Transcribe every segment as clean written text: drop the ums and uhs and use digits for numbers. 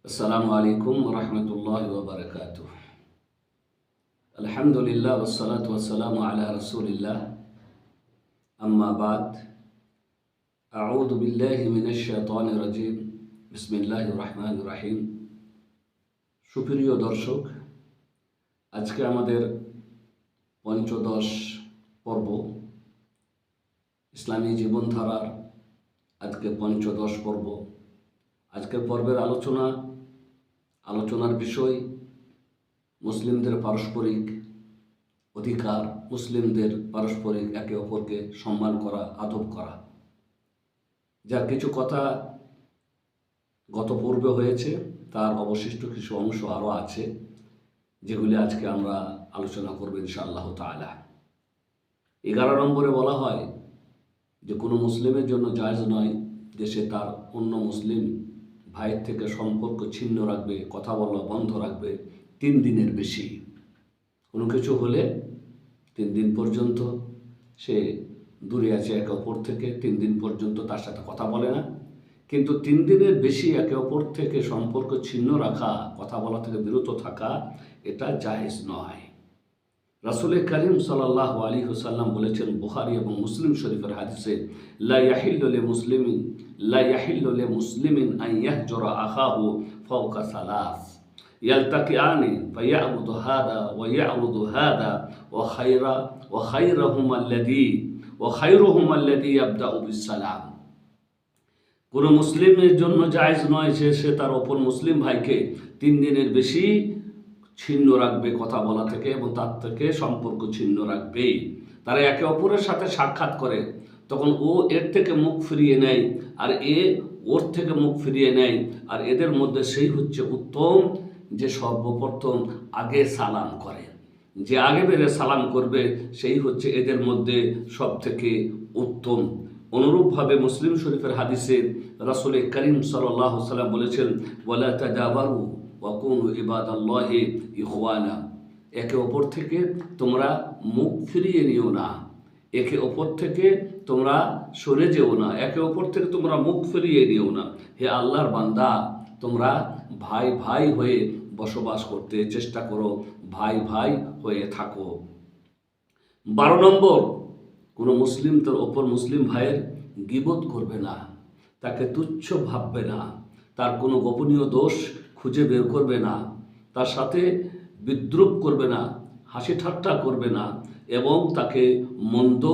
আসসালামু আলাইকুম রহমতুল্লাহ ওবরকাতুহ। আলহামদুলিল্লাহ ওয়াসসালাতু ওয়াসসালামু আলা রাসূলিল্লাহ, আম্মা বাদ। আউযু বিল্লাহি মিনাশ শাইতানির রাজিম। বিসমিল্লাহির রহমানির রহিম। সুপ্রিয় দর্শক, আজকে আমাদের পঞ্চদশ পর্ব, ইসলামী জীবনধারার আজকে পঞ্চদশ পর্ব। আজকের পর্বের আলোচনার বিষয় মুসলিমদের পারস্পরিক অধিকার, মুসলিমদের পারস্পরিক একে অপরকে সম্মান করা, আদব করা। যার কিছু কথা গত পূর্বে হয়েছে, তার অবশিষ্ট কিছু অংশ আরও আছে, যেগুলি আজকে আমরা আলোচনা করব ইনশাআল্লাহ তাআলা। 11 নম্বরে বলা হয় যে কোনো মুসলিমের জন্য জায়েজ নয় যে সে তার অন্য মুসলিম ভাইয়ের থেকে সম্পর্ক ছিন্ন রাখবে, কথা বলা বন্ধ রাখবে 3 দিনের বেশি। কোনো কিছু হলে 3 দিন পর্যন্ত সে দূরে আছে একে অপর থেকে, 3 দিন পর্যন্ত তার সাথে কথা বলে না। কিন্তু 3 দিনের বেশি একে অপর থেকে সম্পর্ক ছিন্ন রাখা, কথা বলা থেকে বিরত থাকা, এটা জায়েজ নয়। রাসূল করিম সাল্লাল্লাহু আলাইহি ওয়াসাল্লাম বলেছেন বুখারী এবং মুসলিম শরীফের হাদিসে, লা ইয়াহিল্লু লিমুসলিমিন আন ইয়াহজুরা আখাহু ফাওকা সালাস ইয়ালতাকিআনি ফায়া'বুদু হাদা ওয়া ইয়া'বুদু হাদা ওয়া খায়রুহুমা আল্লাযী ইয়াবদাউ বিসসালাম। কোনো মুসলিমের জন্য জায়েজ নয় যে সে তার অপর মুসলিম ভাইকে 3 দিনের বেশি ছিন্ন রাখবে কথা বলা থেকে, এবং তার থেকে সম্পর্ক ছিন্ন রাখবে। তারা একে অপরের সাথে সাক্ষাৎ করে, তখন ও এর থেকে মুখ ফিরিয়ে নেয় আর এ ওর থেকে মুখ ফিরিয়ে নেয়, আর এদের মধ্যে সেই হচ্ছে উত্তম যে সর্বপ্রথম আগে সালাম করে। যে আগে বেড়ে সালাম করবে সেই হচ্ছে এদের মধ্যে সব থেকে উত্তম। অনুরূপভাবে মুসলিম শরীফের হাদিসে রাসূল করিম সাল্লাল্লাহু আলাইহি ওয়াসাল্লাম বলেছেন, ওয়ালা তাদাবারু ওয়া কুনু ইবাদাল্লাহি ইখওয়ানা। একে অপর থেকে তোমরা মুখ ফিরিয়ে নিও না, একে অপর থেকে তোমরা সরে যেও না, একে অপর থেকে তোমরা মুখ ফিরিয়ে নিও না। হে আল্লাহর বান্দা, তোমরা ভাই ভাই হয়ে বসবাস করতে চেষ্টা করো, ভাই ভাই হয়ে থাকো। 12 নম্বর, কোনো মুসলিম তার অপর মুসলিম ভাইয়ের গীবত করবে না, তাকে তুচ্ছ ভাববে না, তার কোনো গোপনীয় দোষ খুঁজে বের করবে না, তার সাথে বিদ্রূপ করবে না, হাসি ঠাট্টা করবে না, এবং তাকে মন্দ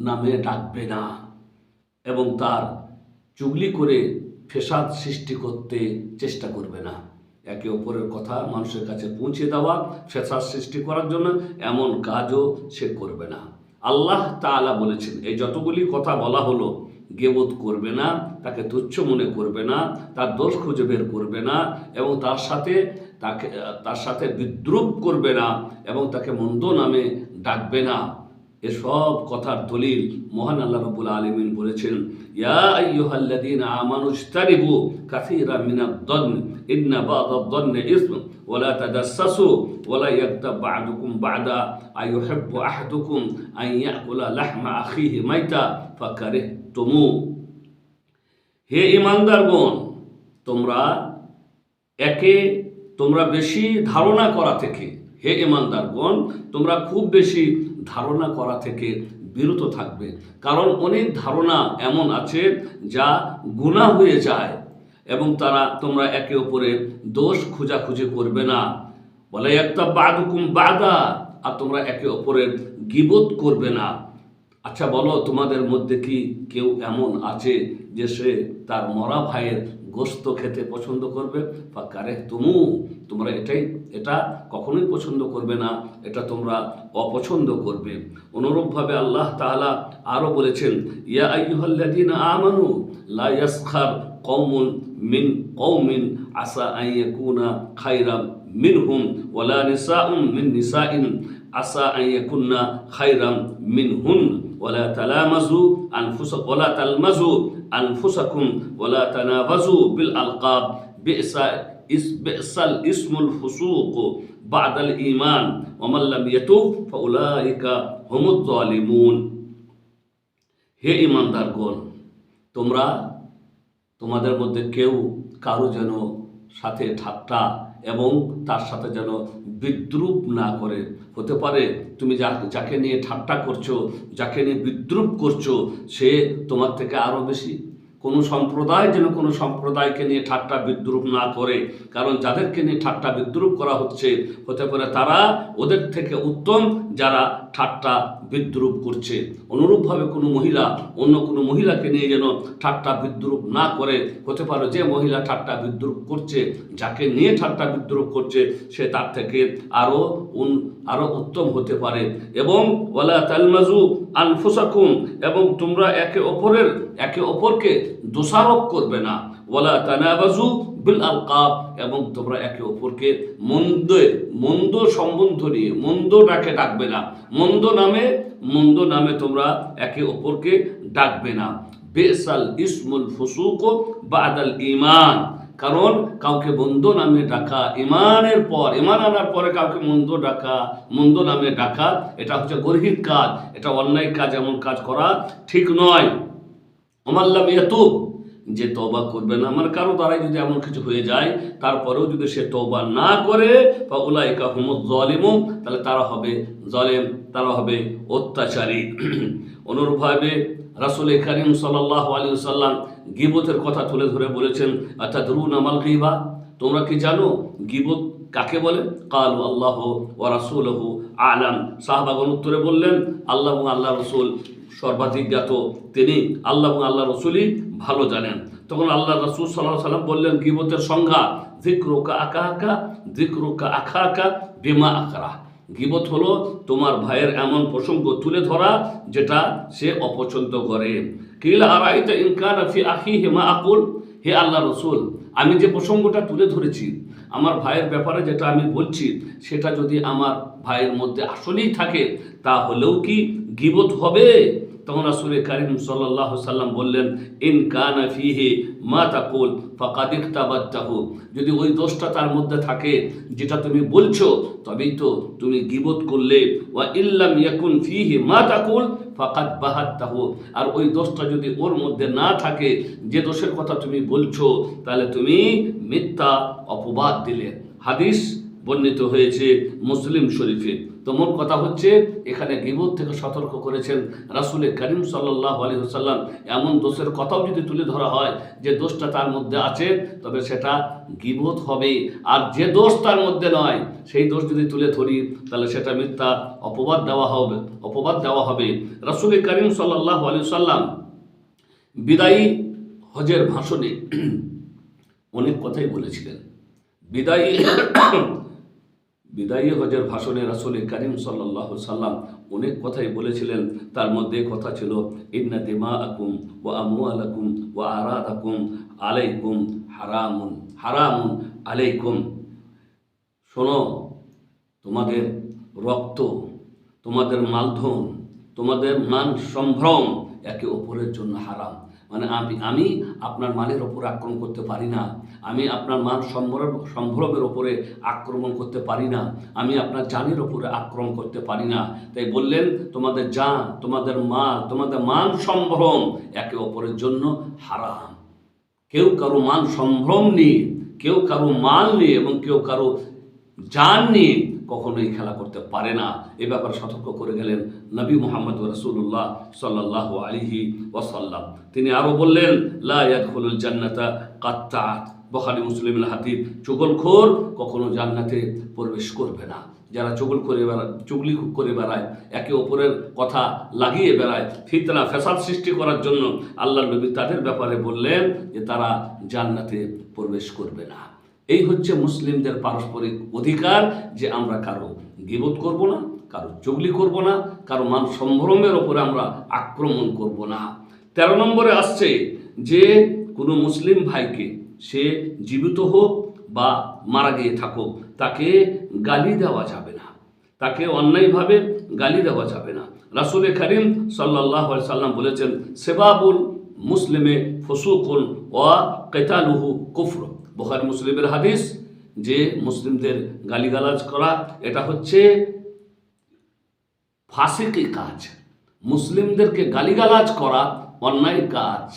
নামে ডাকবে না, এবং তার চুগলি করে ফেসাদ সৃষ্টি করতে চেষ্টা করবে না। একে অপরের কথা মানুষের কাছে পৌঁছে দেওয়া, ফেসাদ সৃষ্টি করার জন্য এমন কাজও সে করবে না। আল্লাহ তাআলা বলেছেন, এই যতগুলি কথা বলা হলো, গীবত করবে না, তাকে তুচ্ছ মনে করবে না, তার দোষ খুঁজে বের করবে না, এবং তার সাথে বিদ্রূপ করবে না, এবং তাকে মন্দ নামে ডাকবে না। এসব কথার দলিল মহান আল্লাহ রাব্বুল আলামিন বলেছেন, ইয়া আইয়ুহাল্লাযীনা আমানু ইজতানিবু কাসীরাম মিনাদ-দন্নি ইন্না বা'দাদ-দন্নি ইসম ওয়া লা তাজাসসাসু ওয়া লা ইয়াগতাব বা'দুকুম বা'দা আইয়ুহিব্বু আহাদুকুম আন ইয়াকুলা লাহমা আখিহি মাইতা ফাকারিহতুমু। হে ঈমানদারগণ, তোমরা বেশি ধারণা করা থেকে, হে ঈমানদারগণ, তোমরা খুব বেশি ধারণা করা থেকে বিরত থাকবে। কারণ অনেক ধারণা এমন আছে যা গুনাহ হয়ে যায়, এবং তোমরা একে অপরের দোষ খোঁজাখুঁজি করবে না। ওয়ালা ইয়াগতাব বা'দুকুম বা'দা, আর তোমরা একে অপরের গীবত করবে না। আচ্ছা বলো, তোমাদের মধ্যে কি কেউ এমন আছে যে সে তার মরা ভাইয়ের গোশত খেতে পছন্দ করবে? ফাকারিহতুমু, তোমরা এটা কখনোই পছন্দ করবে না, এটা তোমরা অপছন্দ করবে। অনুরূপভাবে আল্লাহ তাআলা আরও বলেছেন, ইয়া আইয়ুহাল্লাযীনা আমানু লা ইয়াসখার কওমুন মিন কওমিন আসা আন ইয়াকুনা খায়রাম মিনহুম ওয়ালা নিসাউম মিন নিসাইন আসা আন ইয়াকুন্না খায়রাম মিনহুন ওয়ালা তালামাজু আনফুসাকুম ওয়ালা তানাবাজু বিল আলকাব বি'সাল ইসমুল ফুসুক বা'দাল ঈমান ওয়া মান লাম ইয়াতুব ফাউলাইকা হুমুজ জালিমুন। হে ঈমানদারগণ, তোমাদের মধ্যে কেউ কারো যেন সাথে ঠাট্টা এবং তার সাথে যেন বিদ্রুপ না করে। হতে পারে তুমি যাকে নিয়ে ঠাট্টা করছো, যাকে নিয়ে বিদ্রুপ করছো, সে তোমার থেকে আরও বেশি। কোনো সম্প্রদায় যেন কোনো সম্প্রদায়কে নিয়ে ঠাট্টা বিদ্রুপ না করে, কারণ যাদেরকে নিয়ে ঠাট্টা বিদ্রুপ করা হচ্ছে হতে পারে তারা ওদের থেকে উত্তম যারা ঠাট্টা বিদ্রুপ করছে। অনুরূপভাবে কোনো মহিলা অন্য কোনো মহিলাকে নিয়ে যেন ঠাট্টা বিদ্রুপ না করে। হতে পারে যে মহিলা ঠাট্টা বিদ্রুপ করছে, যাকে নিয়ে ঠাট্টা বিদ্রুপ করছে, সে তার থেকে আরো উত্তম হতে পারে। এবং ওয়ালা তালমাজু আনফুসাকুম, এবং তোমরা একে অপরকে দোষারোপ করবে না। ওয়ালা তানাবাজু বিল আলকাব, এবং তোমরা একে অপরকে মন্দ সম্বন্ধ নিয়ে মন্দ ডাকবে না। মন্দ নামে তোমরা একে অপরকে ডাকবে না। বেসাল ইসমুল ফুসুক বাদাল ঈমান, কারণ কাউকে মন্দ নামে ডাকা ঈমান আনার পরে কাউকে মন্দ নামে ডাকা এটা হচ্ছে গর্হিত কাজ, এটা অন্যায় কাজ, এমন কাজ করা ঠিক নয়। ওমাল্লাম ইয়াতুব, যে তওবা করবে না, আমার কারো দ্বারাই যদি এমন কিছু হয়ে যায় তারপরেও যদি সে তওবা না করে, ফাউলাইকা হুমুজ যালিমুন, তাহলে তারা হবে জালেম, তারা হবে অত্যাচারী। অনুরূপভাবে রাসূল কারীম সাল্লাল্লাহু আলাইহি ওয়াসাল্লাম গীবতের কথা তুলে ধরে বলেছেন, আতাদরুনা মাল গীবা, তোমরা কি জানো গীবত কাকে বলে? কালু আল্লাহ ওয়া রাসূলুহু আ'লাম, সাহাবাগণ উত্তরে বললেন, আল্লাহ এবং আল্লাহ রসুল সর্বাধিক জ্ঞাত, তিনি আল্লাহ এবং আল্লাহ রসুলই ভালো জানেন। তখন আল্লাহ রসুল সাল্লাল্লাহু আলাইহি ওয়াসাল্লাম বললেন গীবতের সংজ্ঞা, যিকরুকা আখাকা বিমা আকরাহ, গীবত হলো তোমার ভাইয়ের এমন প্রসঙ্গ তুলে ধরা যেটা সে অপছন্দ করে। কিল আরাইতা ইন কানা ফি আখিহি মা আকুল, হে আল্লাহ রসুল, আমি যে প্রসঙ্গটা তুলে ধরেছি, আমার ভাইয়ের ব্যাপারে যেটা আমি বলছি, সেটা যদি আমার ভাইয়ের মধ্যে আসলেই থাকে তাহলেও কি গীবত হবে? তখন রাসূল কারীম সাল্লাল্লাহু আলাইহি সাল্লাম বললেন, ইন কানা ফিহি মা তাকুল ফাকাদ ইকতাবাতাহু, যদি ওই দোষটা তার মধ্যে থাকে যেটা তুমি বলছো, তবেই তো তুমি গীবত করলে। ওয়া ইল্লাম ইয়াকুন ফিহি মা তাকুল ফাকাদ বাহাত্তাহু, আর ওই দোষটা যদি ওর মধ্যে না থাকে, যে দোষের কথা তুমি বলছো, তাহলে তুমি মিথ্যা অপবাদ দিলে। হাদিস বর্ণিত হয়েছে মুসলিম শরীফে। তো মোট কথা হচ্ছে, এখানে গীবত থেকে সতর্ক করেছেন রাসূল কারীম সাল্লাল্লাহু আলাইহি ওয়াসাল্লাম। এমন দোষের কথাও যদি তুলে ধরা হয় যে দোষটা তার মধ্যে আছে, তবে সেটা গীবত হবে। আর যে দোষ তার মধ্যে নয়, সেই দোষ যদি তুলে ধরি, তাহলে সেটা মিথ্যা অপবাদ দেওয়া হবে। রাসূল কারীম সাল্লাল্লাহু আলাইহি ওয়াসাল্লাম বিদায়ী হজের ভাষণে অনেক কথাই বলেছিলেন। বিদায়ী হজের ভাষণে রাসূল কারীম সাল্লাল্লাহু আলাইহি সাল্লাম অনেক কথাই বলেছিলেন। তার মধ্যে কথা ছিল, ইন্না দিমাআকুম ওয়া আমওয়ালাকুম ওয়া আরাদাকুম আলাইকুম হারামুন আলাইকুম, শোনো, তোমাদের রক্ত, তোমাদের মালধন, তোমাদের মান সম্ভ্রম একে অপরের জন্য হারাম। মানে আমি আপনার মালের ওপরে আক্রমণ করতে পারি না, আমি আপনার মান সম্ভ্রমের ওপরে আক্রমণ করতে পারি না, আমি আপনার জানের ওপরে আক্রমণ করতে পারি না। তাই বললেন, তোমাদের জান, তোমাদের মাল, তোমাদের মান সম্ভ্রম একে অপরের জন্য হারাম। কেউ কারো মান সম্ভ্রম নিয়ে, কেউ কারো মাল নিয়ে এবং কেউ কারো জান নিয়ে কখনোই খেলা করতে পারে না। এ ব্যাপারে সতর্ক করে গেলেন নবী মুহাম্মদ রাসূলুল্লাহ সাল্লাল্লাহু আলাইহি ওয়াসাল্লাম। তিনি আরো বললেন, লা ইয়াদখুলুল জান্নাতা কাত্তাত, বুখারী মুসলিমের হাদিস, চুগলখোর কখনো জান্নাতে প্রবেশ করবে না। যারা চুগলি করে বেড়ায়, একে অপরের কথা লাগিয়ে বেড়ায়, ফিতনা ফ্যাসাদ সৃষ্টি করার জন্য আল্লাহর নবী তাদের ব্যাপারে বললেন যে তারা জান্নাতে প্রবেশ করবে না। এই হচ্ছে মুসলিমদের পারস্পরিক অধিকার, যে আমরা কারো গীবত করব না, কারো চুগলি করব না, কারো মান সম্ভ্রমের ওপরে আমরা আক্রমণ করব না। 13 নম্বরে আসছে যে কোনো মুসলিম ভাইকে, সে জীবিত হোক বা মারা গিয়ে থাকুক, তাকে গালি দেওয়া যাবে না, তাকে অন্যায়ভাবে গালি দেওয়া যাবে না। রাসূল কারীম সাল্লাল্লাহু আলাইহি সাল্লাম বলেছেন, সেবাবুল মুসলিমে ফুসুকুন ওয়া কিতালুহু কুফর, বুখারী মুসলিমের হাদিস, যে মুসলিমদের গালিগালাজ করা এটা হচ্ছে ফাসিকি কাজ। মুসলিমদেরকে গালিগালাজ করা অন্যায় কাজ,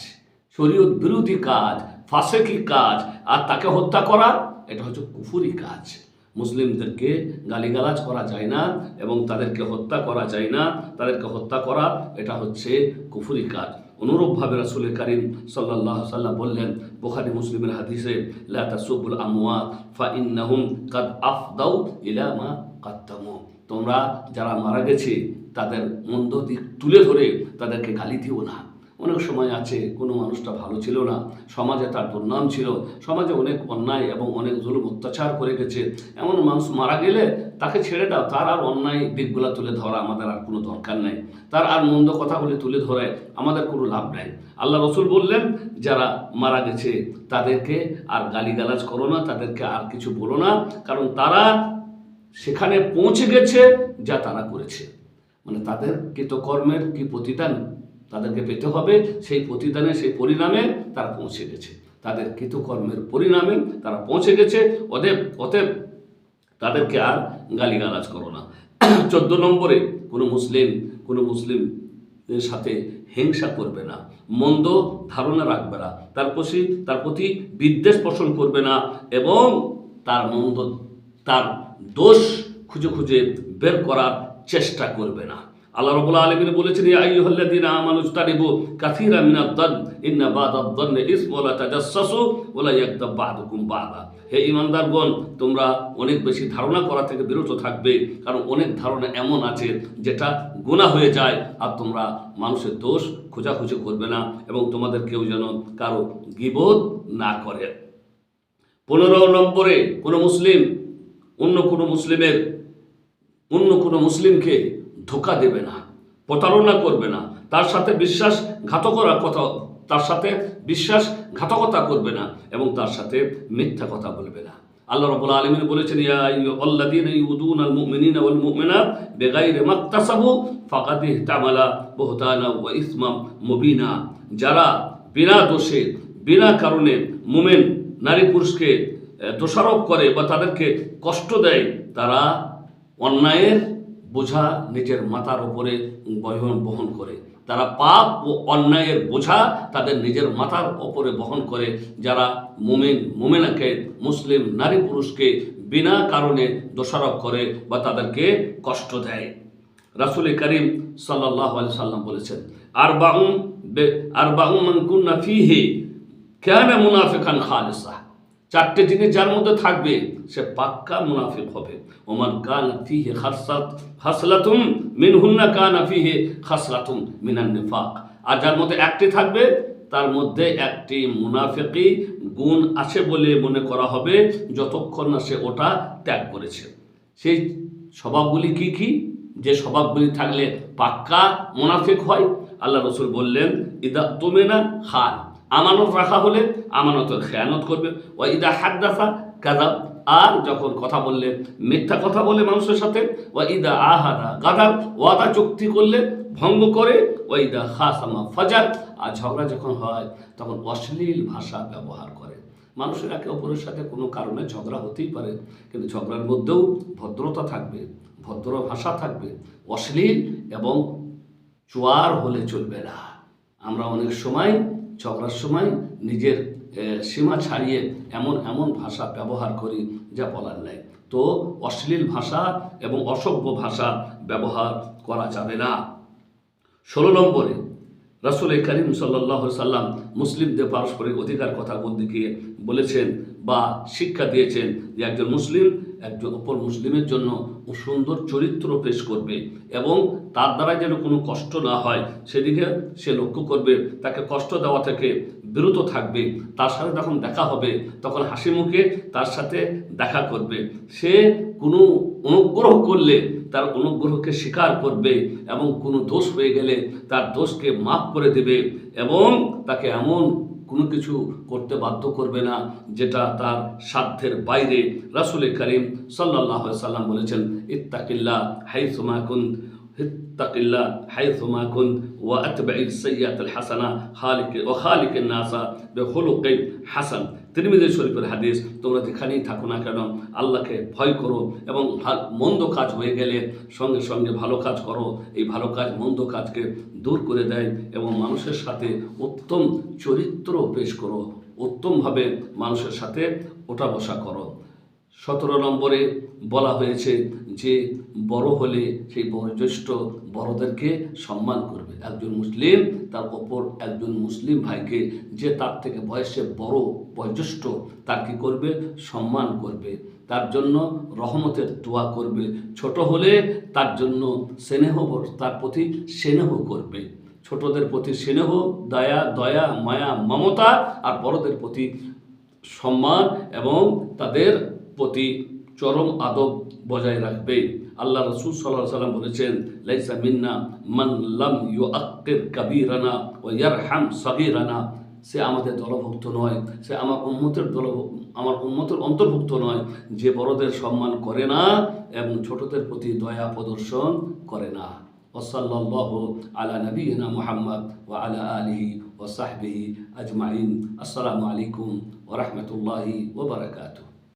শরীয়ত বিরোধী কাজ, ফাসেকি কাজ, আর তাকে হত্যা করা এটা হচ্ছে কুফুরি কাজ। মুসলিমদেরকে গালিগালাজ করা যায় না এবং তাদেরকে হত্যা করা যায় না। তাদেরকে হত্যা করা এটা হচ্ছে কুফুরি কাজ। অনুরূপভাবে রাসূল করিম সাল্লাল্লাহু আলাইহি ওয়াসাল্লাম বললেন বুখারী মুসলিমের হাদিসে, লা তাসুবুল আমওয়াত ফা ইন্নাহুম কাদ আফদাউ ইলা মা কাদ্দামু। তোমরা যারা মারা গেছে তাদের মন্দ দিক তুলে ধরে তাদেরকে গালি দিও না। অনেক সময় আছে কোনো মানুষটা ভালো ছিল না, সমাজে তার দুর্নাম ছিল, সমাজে অনেক অন্যায় এবং অনেক জুলুম অত্যাচার করে গেছে, এমন মানুষ মারা গেলে তাকে ছেড়ে দাও। তার আর অন্যায় দিকগুলো তুলে ধরা আমাদের আর কোনো দরকার নেই, তার আর মন্দ কথাগুলি তুলে ধরে আমাদের কোনো লাভ নেই। আল্লাহ রসুল বললেন যারা মারা গেছে তাদেরকে আর গালিগালাজ করো না, তাদেরকে আর কিছু বলো না, কারণ তারা সেখানে পৌঁছে গেছে যা তারা করেছে। মানে তাদের কৃতকর্মের কি প্রতিদান তাদেরকে পেতে হবে, সেই প্রতিদানে সেই পরিণামে তারা পৌঁছে গেছে, তাদের কৃতকর্মের পরিণামে তারা পৌঁছে গেছে। অতএব তাদেরকে আর গালিগালাজ করো না। 14 নম্বরে কোনো মুসলিমের সাথে হিংসা করবে না, মন্দ ধারণা রাখবে না, তার প্রতি বিদ্বেষ পোষণ করবে না এবং তার দোষ খুঁজে খুঁজে বের করার চেষ্টা করবে না। আল্লাহ রাব্বুল আলামিন বলেছেন, ইয়া আইয়ুহাল্লাযীনা আমানু ইজতানিবু কাসীরাম মিনাদ-দান ইন্না বা'দাদ-দান্নি ইসমুন ওয়া লা তাজাসসাসু ওয়া লা ইয়াগতাব বা'দুকুম বা'দা। হে ঈমানদারগণ, তোমরা অনেক বেশি ধারণা করা থেকে বিরত থাকবে, কারণ অনেক ধারণা এমন আছে যেটা গুনাহ হয়ে যায়। আর তোমরা মানুষের দোষ খোঁজাখুঁজি করবে না এবং তোমাদের কেউ যেন কারো গীবত না করে। 15 নম্বরে কোনো মুসলিম অন্য কোনো মুসলিমকে ধোঁকা দেবে না, প্রতারণা করবে না, তার সাথে বিশ্বাসঘাতকতা করবে না এবং তার সাথে মিথ্যা কথা বলবে না। আল্লাহ রাব্বুল আলামিন বলেছেন, ইয়া আইয়ুহাল্লাযীনা ইউযুনাল মুমিনিনা ওয়াল মুমিনাত বিগাইরি মাকতাসাবু ফাকাদ ইহতামালা বুহতানা ওয়া ইসমান মুবিনা। যারা বিনা দোষে বিনা কারণে মুমিন নারী পুরুষকে দোষারোপ করে বা তাদেরকে কষ্ট দেয়, তারা অন্যায়ের বোঝা নিজের মাথার উপরে বহন করে। তারা পাপ ও অন্যায়ের বোঝা তাদের নিজের মাথার উপরে বহন করে। যারা মুমিনাকে মুসলিম নারী পুরুষকে বিনা কারণে দোষারোপ করে বা তাদেরকে কষ্ট দেয়। রাসূল করিম সাল্লাল্লাহু আলাইহি সাল্লাম বলেছেন, আরবাউন মান কুন্না ফীহি কানা মুনাফিকান খালিসা। 4টে জিনিস যার মধ্যে থাকবে সে পাক্কা মুনাফিক হবে। ওমান কানা ফীহি খাসলাতুম মিনহুন্না কানা ফীহি খাসলাতুম মিনান নিফাক। আর যার মধ্যে একটি থাকবে তার মধ্যে একটি মুনাফিকি গুণ আছে বলে মনে করা হবে যতক্ষণ না সে ওটা ত্যাগ করেছে। সেই স্বভাবগুলি কি কি? যে স্বভাবগুলি থাকলে পাক্কা মুনাফিক হয়, আল্লাহ রসুল বললেন, ইদা তুমিনা খান, আমানত রাখা হলে আমানতের খেয়ানত করবে। ওয়া ইদা হাদ্দাসা কাযাব, আর যখন কথা বললে মিথ্যা কথা বলে মানুষের সাথে। ওয়া ইদা আহাদা গাদার, ওয়াদা চুক্তি করলে ভঙ্গ করে। ওয়া ইদা খাসামা ফাজার, আর ঝগড়া যখন হয় তখন অশ্লীল ভাষা ব্যবহার করে। মানুষের একে অপরের সাথে কোনো কারণে ঝগড়া হতেই পারে, কিন্তু ঝগড়ার মধ্যেও ভদ্রতা থাকবে, ভদ্র ভাষা থাকবে, অশ্লীল এবং চুয়ার হলে চলবে না। আমরা অনেক সময় ঝগড়ার সময় নিজের সীমা ছাড়িয়ে এমন ভাষা ব্যবহার করি যা বলার নেই। তো অশ্লীল ভাষা এবং অসভ্য ভাষা ব্যবহার করা যাবে না। 16 নম্বরে রাসূল করিম সাল্লাল্লাহু আলাইহি সাল্লাম মুসলিমদের পারস্পরিক অধিকার কথা বলতে গিয়ে বলেছেন বা শিক্ষা দিয়েছেন যে একজন মুসলিম একজন অপর মুসলিমের জন্য সুন্দর চরিত্র পেশ করবে এবং তার দ্বারা যেন কোনো কষ্ট না হয় সেদিকে সে লক্ষ্য করবে, তাকে কষ্ট দেওয়া থেকে বিরত থাকবে। তার সাথে যখন দেখা হবে তখন হাসি মুখে তার সাথে দেখা করবে। সে কোনো অনুগ্রহ করলে তার অনুগ্রহকে স্বীকার করবে এবং কোনো দোষ হয়ে গেলে তার দোষকে মাফ করে দেবে এবং তাকে এমন কোনো কিছু করতে বাধ্য করবে না যেটা তার সাধ্যের বাইরে। রাসূল করিম সাল্লাল্লাহু আলাইহি সাল্লাম বলেছেন, ইত্তাকিল্লাহ হাইসুমা কুন্ত, ইত্তাকিল্লাহ হাইসুমা কুন্ত ওয়া আতবি'স সাইয়্যাতাল হাসানা খালিকিন নাসা বিখুলুকিন হাসান। তিরমিজি শরীফের হাদিস। তোমরা যেখানেই থাকো না কেন আল্লাহকে ভয় করো এবং মন্দ কাজ হয়ে গেলে সঙ্গে সঙ্গে ভালো কাজ করো। এই ভালো কাজ মন্দ কাজকে দূর করে দেয় এবং মানুষের সাথে উত্তম চরিত্র পেশ করো। উত্তমভাবে মানুষের সাথে ওঠা বসা করো। 17 নম্বরে বলা হয়েছে যে বড় হলে সেই বয়োজ্যেষ্ঠ বড়দেরকে সম্মান করবে। একজন মুসলিম তার অপর একজন মুসলিম ভাইকে, যে তার থেকে বয়সে বড় বয়োজ্যেষ্ঠ, তার কি করবে? সম্মান করবে, তার জন্য রহমতের দোয়া করবে। ছোট হলে তার জন্য স্নেহ, তার প্রতি স্নেহ করবে। ছোটদের প্রতি স্নেহ, দয়া, মায়া, মমতা, আর বড়দের প্রতি সম্মান এবং তাদের প্রতি চরম আদব বজায় রাখবে। আল্লাহ রাসূল সাল্লাল্লাহু আলাইহি ওয়াসাল্লাম বলেছেন, লাইসা মিন্না মান লাম ইউআক্কির কাবীরানা ওয়া ইয়ারহাম সাগীরানা। সে আমাদের দলভুক্ত নয়, সে আমার উম্মতের অন্তর্ভুক্ত নয়, যে বড়দের সম্মান করে না এবং ছোটদের প্রতি দয়া প্রদর্শন করে না। ওয়াসাল্লাল্লাহু আলা নবিয়িনা মুহাম্মদ ওয়া আলা আলিহি ওয়া সাহবিহি আজমাইন। আসসালামু আলাইকুম ওয়া রাহমাতুল্লাহি ওয়া বারাকাতুহু।